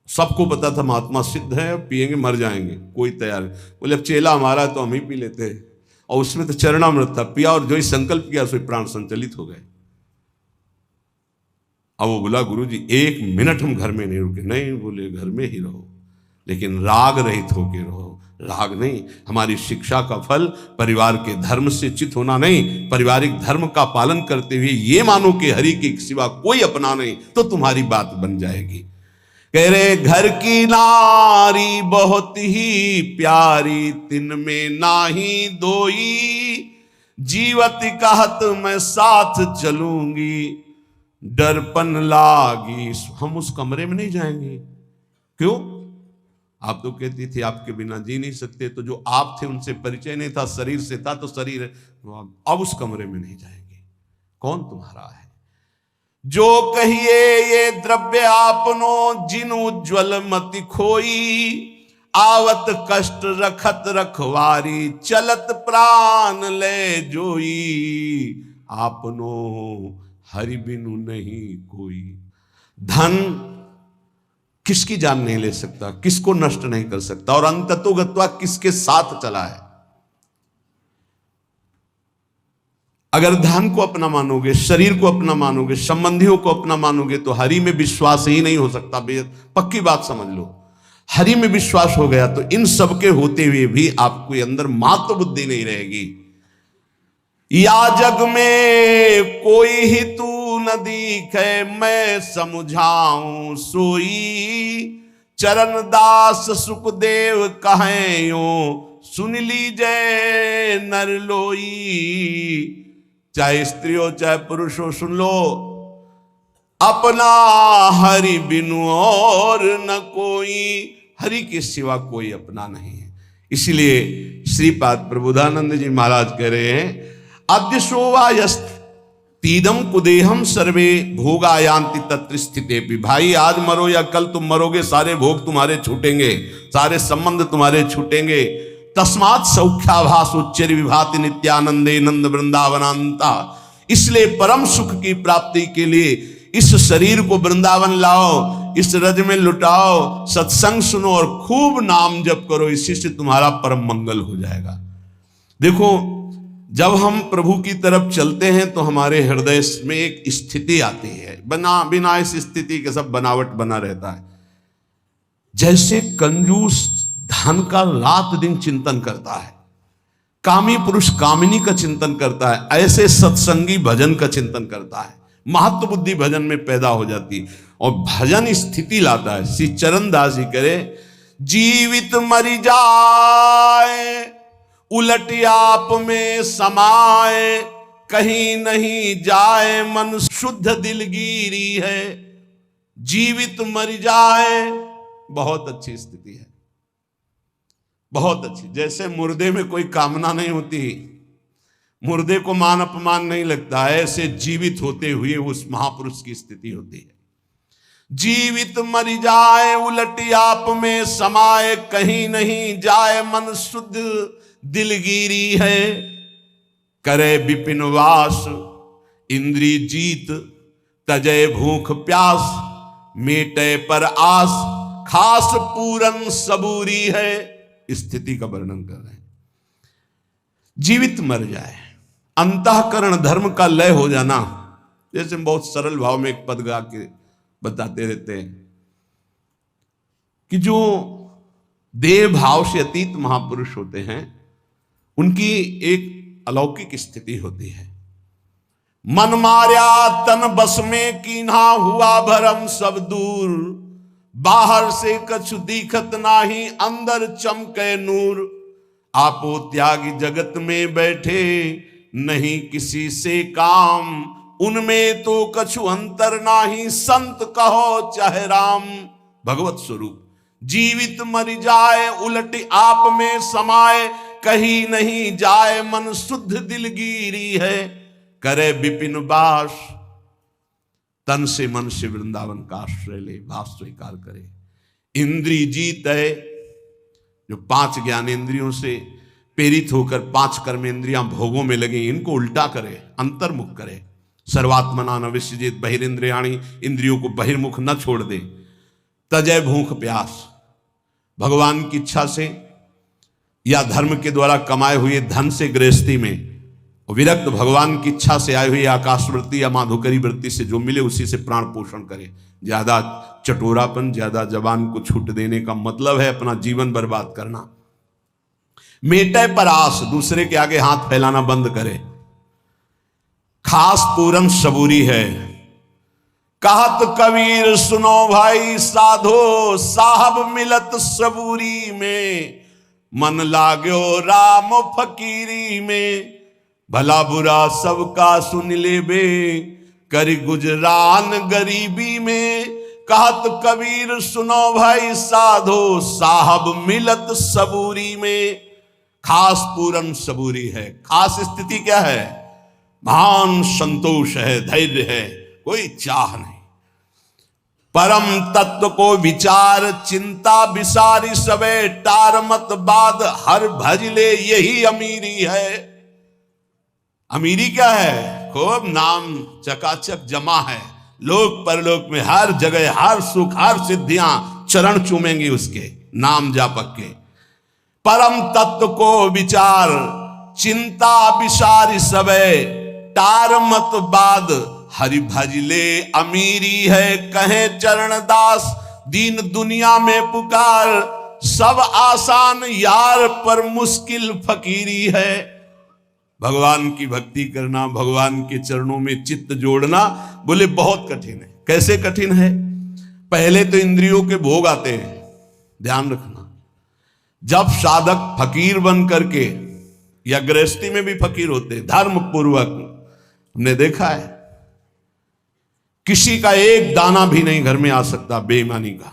सबको पता था महात्मा सिद्ध है, पिएंगे मर जाएंगे, कोई तैयार नहीं। बोले अब चेला हमारा है तो हम ही पी लेते हैं, और उसमें तो चरणामृत था, पिया और जो ही संकल्प किया उसमें प्राण संचलित हो गए। अब वो बोला गुरु जी 1 मिनट हम घर में नहीं रुके। नहीं, बोले घर में ही रहो, लेकिन राग रहित होके रहो। राग नहीं, हमारी शिक्षा का फल परिवार के धर्म से चित होना नहीं, पारिवारिक धर्म का पालन करते हुए ये मानो कि हरि के सिवा कोई अपना नहीं, तो तुम्हारी बात बन जाएगी। कह रहे घर की नारी बहुत ही प्यारी, तिन में नाही दोई, जीवत कहत मैं साथ चलूंगी, डरपन लागी। हम उस कमरे में नहीं जाएंगे। क्यों? आप तो कहती थी आपके बिना जी नहीं सकते, तो जो आप थे उनसे परिचय नहीं था, शरीर से था, तो शरीर अब उस कमरे में नहीं जाएंगे। कौन तुम्हारा है? जो कहिए ये द्रव्य आपनो, जिन उज्ज्वल मति खोई, आवत कष्ट रखत रखवारी, चलत प्राण ले जोई, आपनो हरि बिनु नहीं कोई। धन किसकी जान नहीं ले सकता, किसको नष्ट नहीं कर सकता, और अंततोगत्वा किसके साथ चला है। अगर धन को अपना मानोगे, शरीर को अपना मानोगे, संबंधियों को अपना मानोगे, तो हरि में विश्वास ही नहीं हो सकता। पक्की बात समझ लो, हरि में विश्वास हो गया तो इन सब के होते हुए भी आपको अंदर मात्र बुद्धि नहीं रहेगी। या जग में कोई ही तू न दिखे, मैं समझाऊं सोई, चरण दास सुखदेव कहें यो, सुन लीजिए नर लोई। चाहे स्त्री हो चाहे पुरुष हो, सुन लो, अपना हरि बिनु और न कोई, हरि के सिवा कोई अपना नहीं है। इसलिए श्रीपाद प्रबोधानंद जी महाराज कह रहे हैं, अद्य शोभा तीदम कुदेहम सर्वे भोगायांति तत्र स्थिते भी। भाई आज मरो या कल तुम मरोगे, सारे भोग तुम्हारे छूटेंगे, सारे संबंध तुम्हारे छूटेंगे। तस्मात् सौख्याभास उच्चर विभाति नित्यानंदे नंद वृंदावनांता। इसलिए परम सुख की प्राप्ति के लिए इस शरीर को वृंदावन लाओ, इस रज में लुटाओ, सत्संग सुनो और खूब नाम जप करो, इसी से तुम्हारा परम मंगल हो जाएगा। देखो, जब हम प्रभु की तरफ चलते हैं तो हमारे हृदय में एक स्थिति आती है, बिना इस स्थिति के सब बनावट बना रहता है। जैसे कंजूस धन का रात दिन चिंतन करता है, कामी पुरुष कामिनी का चिंतन करता है, ऐसे सत्संगी भजन का चिंतन करता है। महत्व बुद्धि भजन में पैदा हो जाती है और भजन स्थिति लाता है। श्री चरण दास जी करे, जीवित मरि जाए उलट आप में समाए, कहीं नहीं जाए मन शुद्ध दिलगिरी है। जीवित मर जाए, बहुत अच्छी स्थिति है, बहुत अच्छी। जैसे मुर्दे में कोई कामना नहीं होती, मुर्दे को मान अपमान नहीं लगता है, ऐसे जीवित होते हुए उस महापुरुष की स्थिति होती है। जीवित मर जाए उलट आप में समाए, कहीं नहीं जाए मन शुद्ध दिलगिरी है। करे विपिन वास इंद्री जीत, तजय भूख प्यास, मेटे पर आस खास पूरन सबूरी है। स्थिति का वर्णन कर रहे हैं। जीवित मर जाए, अंतःकरण धर्म का लय हो जाना। जैसे बहुत सरल भाव में एक पद गा के बताते रहते हैं कि जो देह भाव से अतीत महापुरुष होते हैं उनकी एक अलौकिक स्थिति होती है। मन मार्या तन बस में कीन्हा हुआ भरम सब दूर, बाहर से कछु दिखत नाही अंदर चमके नूर। आपो त्यागी जगत में बैठे नहीं किसी से काम, उनमें तो कछु अंतर नाही संत कहो चाहे राम। भगवत स्वरूप जीवित मर जाए उलट आप में समाये, कहीं नहीं जाए मन शुद्ध दिलगीरी है। करे विपिन बास तन से मन से वृंदावन का आश्रय ले, भाव स्वीकार करे। इंद्री जीत है, जो 5 ज्ञानेंद्रियों से प्रेरित होकर 5 कर्मेंद्रियां भोगों में लगी, इनको उल्टा करे, अंतर्मुख करे। सर्वात्मना न विसृजेत बहिरेंद्रियाणि, इंद्रियों को बहिर्मुख न छोड़ दे। तजय भूख प्यास, भगवान की इच्छा से या धर्म के द्वारा कमाए हुए धन से गृहस्थी में, विरक्त भगवान की इच्छा से आई हुई आकाशवृत्ति या माधुकरी वृत्ति से जो मिले उसी से प्राण पोषण करे। ज्यादा चटोरापन, ज्यादा जबान को छूट देने का मतलब है अपना जीवन बर्बाद करना। मेटे पर आस, दूसरे के आगे हाथ फैलाना बंद करे। खास पूरन सबूरी है, कहत कबीर सुनो भाई साधो, साहब मिलत सबूरी में, मन लाग्यो राम फकीरी में। भला बुरा सबका सुन ले बे, करी गुजरान गरीबी में। कहत कबीर सुनो भाई साधो, साहब मिलत सबूरी में। खास पूरन सबूरी है, खास स्थिति क्या है? महान संतोष है, धैर्य है, कोई चाह नहीं। परम तत्व को विचार चिंता विसारी सबे, टार मत बाद हर भजले यही अमीरी है। अमीरी क्या है? खूब नाम चकाचक जमा है, लोक परलोक में हर जगह हर सुख हर सिद्धियां चरण चूमेंगी उसके नाम जापक के। परम तत्व को विचार चिंता विसारी सबे, टार मत बाद हरि भजले अमीरी है। कहे चरण दास दीन दुनिया में पुकार, सब आसान यार पर मुश्किल फकीरी है। भगवान की भक्ति करना, भगवान के चरणों में चित्त जोड़ना, बोले बहुत कठिन है। कैसे कठिन है? पहले तो इंद्रियों के भोग आते हैं, ध्यान रखना। जब साधक फकीर बन करके, या गृहस्थी में भी फकीर होते हैं धर्म पूर्वक, हमने देखा है किसी का एक दाना भी नहीं घर में आ सकता बेईमानी का।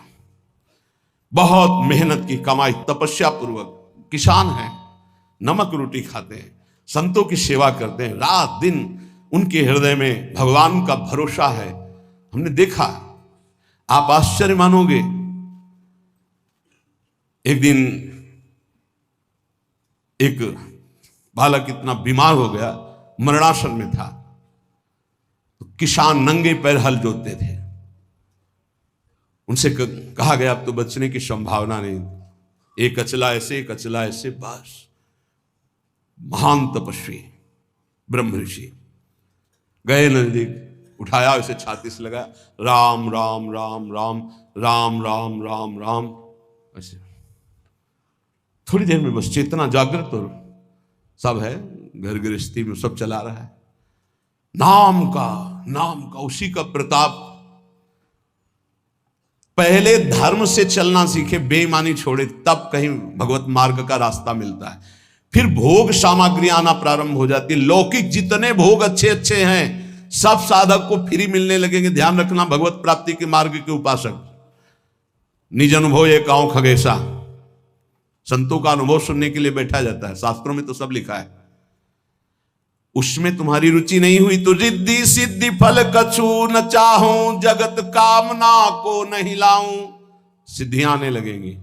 बहुत मेहनत की कमाई, तपस्या पूर्वक किसान हैं, नमक रोटी खाते हैं, संतों की सेवा करते हैं, रात दिन उनके हृदय में भगवान का भरोसा है। हमने देखा, आप आश्चर्य मानोगे। एक दिन एक बालक इतना बीमार हो गया, मरणासन में था, तो किसान नंगे पैर हल जोतते थे। उनसे कहा गया अब तो बचने की संभावना नहीं, एक अचला ऐसे एक अचला ऐसे, बस। महान तपस्वी ब्रह्म ऋषि गए नजदीक, उठाया, उसे छाती से लगा, राम राम राम राम राम राम राम राम, ऐसे थोड़ी देर में बस चेतना जागृत और सब है, घर गृहस्थी में सब चला रहा है। नाम का उसी का प्रताप। पहले धर्म से चलना सीखे, बेईमानी छोड़े, तब कहीं भगवत मार्ग का रास्ता मिलता है। फिर भोग सामग्री आना प्रारंभ हो जाती है। लौकिक जितने भोग अच्छे अच्छे हैं सब साधक को फ्री मिलने लगेंगे। ध्यान रखना, भगवत प्राप्ति के मार्ग के उपासक निज अनुभव एक आंव खगेशा, संतों का अनुभव सुनने के लिए बैठा जाता है। शास्त्रों में तो सब लिखा है। उसमें तुम्हारी रुचि नहीं हुई तो रिद्धि सिद्धि फल कछु न चाहूं, जगत कामना को नहीं लाऊं, सिद्धियां आने लगेंगी।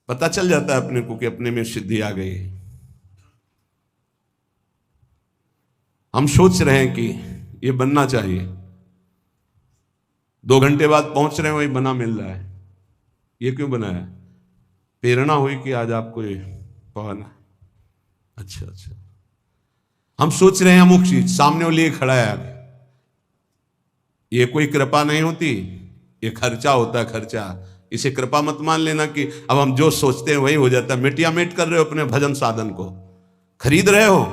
पता चल जाता है अपने को कि अपने में सिद्धि आ गई। हम सोच रहे हैं कि ये बनना चाहिए, 2 घंटे बाद पहुंच रहे हैं, वही बना मिल रहा है। ये क्यों बनाया? प्रेरणा हुई कि आज आपको ये पढ़ना। अच्छा अच्छा, हम सोच रहे हैं अमुक चीज, सामने वो लिए खड़ा है आगे। ये कोई कृपा नहीं होती, ये खर्चा होता है, खर्चा। इसे कृपा मत मान लेना कि अब हम जो सोचते हैं वही हो जाता है। मिटिया मिट कर रहे हो अपने भजन साधन को, खरीद रहे हो।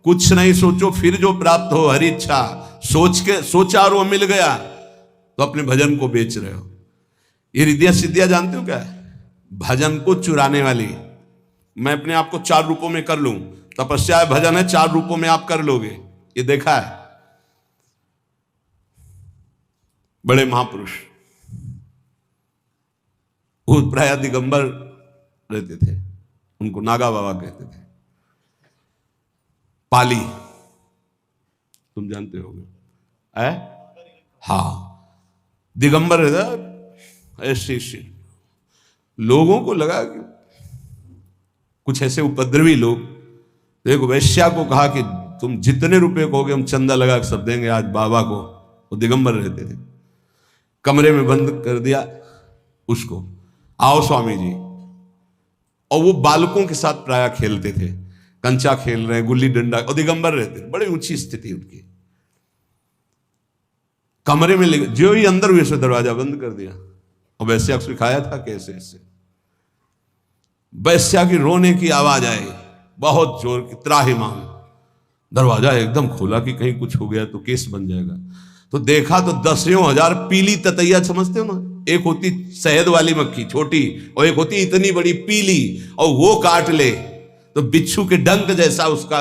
कुछ नहीं सोचो, फिर जो प्राप्त हो हरि इच्छा, सोचा और वो मिल गया, तो अपने भजन को बेच रहे हो। ये रिद्धियां सिद्धियां जानते हो क्या है? भजन को चुराने वाली। मैं अपने आप को 4 रूपों में कर लूं, तपस्या है, भजन है, 4 रूपों में आप कर लोगे, ये देखा है। बड़े महापुरुष वो प्राय दिगंबर रहते थे, उनको नागा बाबा कहते थे। पाली तुम जानते होगे, हाँ, दिगंबर रहता। ऐसे लोगों को लगा कि कुछ ऐसे उपद्रवी लोग एक वैश्या को कहा कि तुम जितने रुपए कहोगे हम चंदा लगा के सब देंगे आज बाबा को। वो दिगंबर रहते थे। कमरे में बंद कर दिया उसको, आओ स्वामी जी। और वो बालकों के साथ प्राय खेलते थे, कंचा खेल रहे हैं, गुल्ली डंडा, और दिगंबर रहते थे, बड़ी ऊंची स्थिति उनकी। कमरे में जो ही अंदर हुए, दरवाजा बंद कर दिया। और वैश्या को सिखाया था कैसे ऐसे। वैश्या की रोने की आवाज आई, बहुत जोर की, त्राहिमाम। दरवाजा एकदम खोला कि कहीं कुछ हो गया तो केस बन जाएगा। तो देखा तो 10,000 पीली ततैया, समझते हो ना, एक होती शहद वाली मक्खी छोटी, और एक होती इतनी बड़ी पीली, और वो काट ले तो बिच्छू के डंक जैसा उसका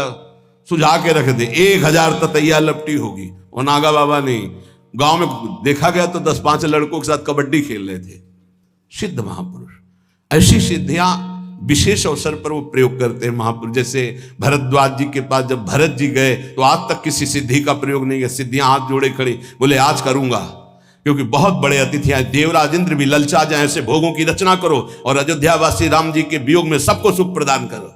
सुझा के रख दे, 1000 ततैया लपटी होगी। और नागा बाबा ने गांव में देखा गया तो 10-5 लड़कों के साथ कबड्डी खेल रहे थे। सिद्ध महापुरुष, ऐसी सिद्धियां विशेष अवसर पर वो प्रयोग करते हैं महापुरुष। जैसे भरद्वाज जी के पास जब भरत जी गए तो आज तक किसी सिद्धि का प्रयोग नहीं किया। सिद्धियां हाथ जोड़े खड़ी, बोले आज करूंगा, क्योंकि बहुत बड़े अतिथि आए। देवराज इंद्र भी ललचा जाए, ऐसे भोगों की रचना करो और अयोध्यावासी राम जी के वियोग में सबको सुख प्रदान करो।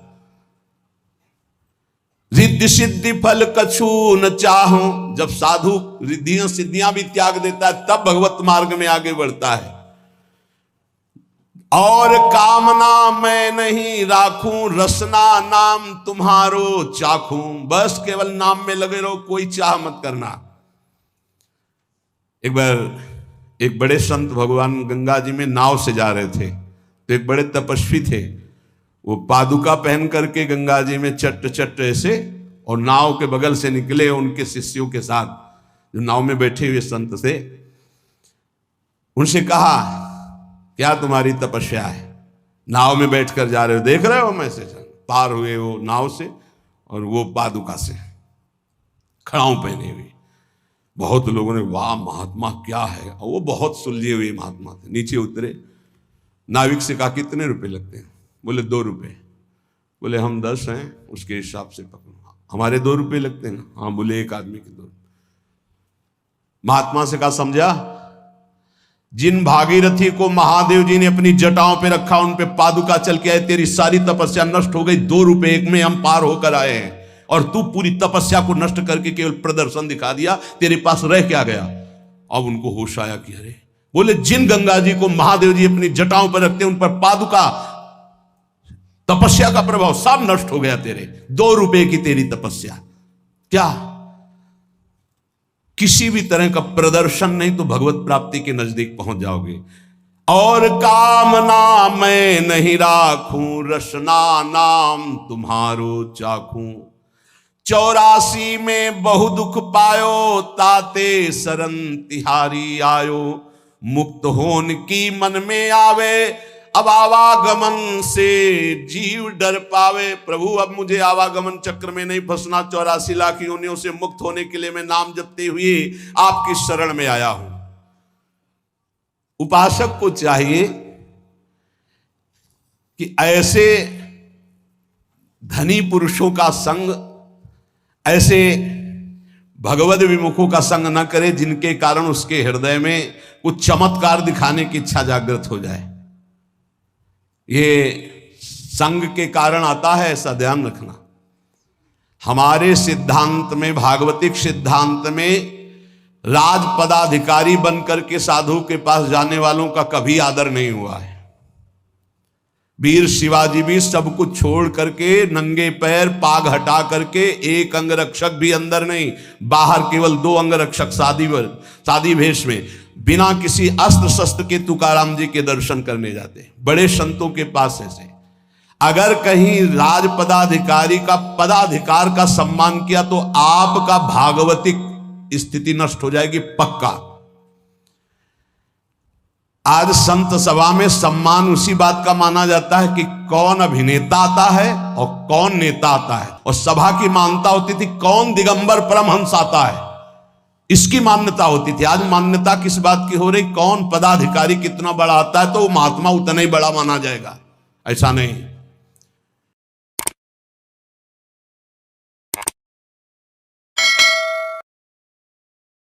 रिद्धि सिद्धि फल कछु न चाहो। जब साधु रिद्धियां सिद्धियां भी त्याग देता है, तब भगवत मार्ग में आगे बढ़ता है। और कामना मैं नहीं राखूं, रसना नाम तुम्हारो चाखूं। बस केवल नाम में लगे रहो, कोई चाह मत करना। एक बार एक बड़े संत भगवान गंगा जी में नाव से जा रहे थे, तो एक बड़े तपस्वी थे, वो पादुका पहन करके गंगा जी में चट चट ऐसे, और नाव के बगल से निकले उनके शिष्यों के साथ, जो नाव में बैठे हुए संत थे। उनसे कहा, क्या तुम्हारी तपस्या है? नाव में बैठकर जा रहे हो, देख रहे हो मैं से पार हुए वो नाव से, और वो पादुका से खड़ाऊ पहने हुए। बहुत लोगों ने वाह महात्मा क्या है, और वो बहुत सुलझे हुए महात्मा थे। नीचे उतरे, नाविक से कहा कितने रुपए लगते हैं? बोले 2 रुपए। बोले हम 10 हैं, उसके हिसाब से पकड़ो। हमारे 2 रुपए लगते हैं ना? हाँ। बोले एक आदमी के 2। महात्मा से कहा समझा, जिन भागीरथी को महादेव जी ने अपनी जटाओं पे रखा, उन पे पादुका चल के आए, तेरी सारी तपस्या नष्ट हो गई। 2 रुपए एक में हम पार होकर आए हैं, और तू पूरी तपस्या को नष्ट करके केवल प्रदर्शन दिखा दिया, तेरे पास रह क्या गया? अब उनको होश आया कि अरे, बोले जिन गंगा जी को महादेव जी अपनी जटाओं पर रखते, उन पर पादुका, तपस्या का प्रभाव सब नष्ट हो गया तेरे। 2 रुपए की तेरी तपस्या, क्या किसी भी तरह का प्रदर्शन नहीं तो भगवत प्राप्ति के नजदीक पहुंच जाओगे। और कामना मैं नहीं राखूं, रसना नाम तुम्हारो चाखूं। 84 में बहु दुख पायो, ताते शरण तिहारी आयो। मुक्त होन की मन में आवे, अब आवागमन से जीव डर पावे। प्रभु अब मुझे आवागमन चक्र में नहीं फंसना, 84 लाख योनियों से मुक्त होने के लिए मैं नाम जपते हुए आपकी शरण में आया हूं। उपासक को चाहिए कि ऐसे धनी पुरुषों का संग, ऐसे भगवद विमुखों का संग न करे, जिनके कारण उसके हृदय में कुछ चमत्कार दिखाने की इच्छा जागृत हो जाए। ये संग के कारण आता है, ऐसा ध्यान रखना। हमारे सिद्धांत में, भागवतिक सिद्धांत में राज पदाधिकारी बनकर के साधु के पास जाने वालों का कभी आदर नहीं हुआ है। वीर शिवाजी भी सब कुछ छोड़ करके नंगे पैर पाग हटा करके, एक अंगरक्षक भी अंदर नहीं, बाहर केवल 2 अंगरक्षक शादी भेष में, बिना किसी अस्त्र शस्त्र के तुकाराम जी के दर्शन करने जाते। बड़े संतों के पास ऐसे, अगर कहीं राज पदाधिकारी का पदाधिकार का सम्मान किया तो आपका भागवतिक स्थिति नष्ट हो जाएगी पक्का। आज संत सभा में सम्मान उसी बात का माना जाता है कि कौन अभिनेता आता है और कौन नेता आता है, और सभा की मान्यता होती थी कौन दिगंबर परमहंस आता है, इसकी मान्यता होती थी। आज मान्यता किस बात की हो रही, कौन पदाधिकारी कितना बड़ा आता है तो वो महात्मा उतना ही बड़ा माना जाएगा। ऐसा नहीं,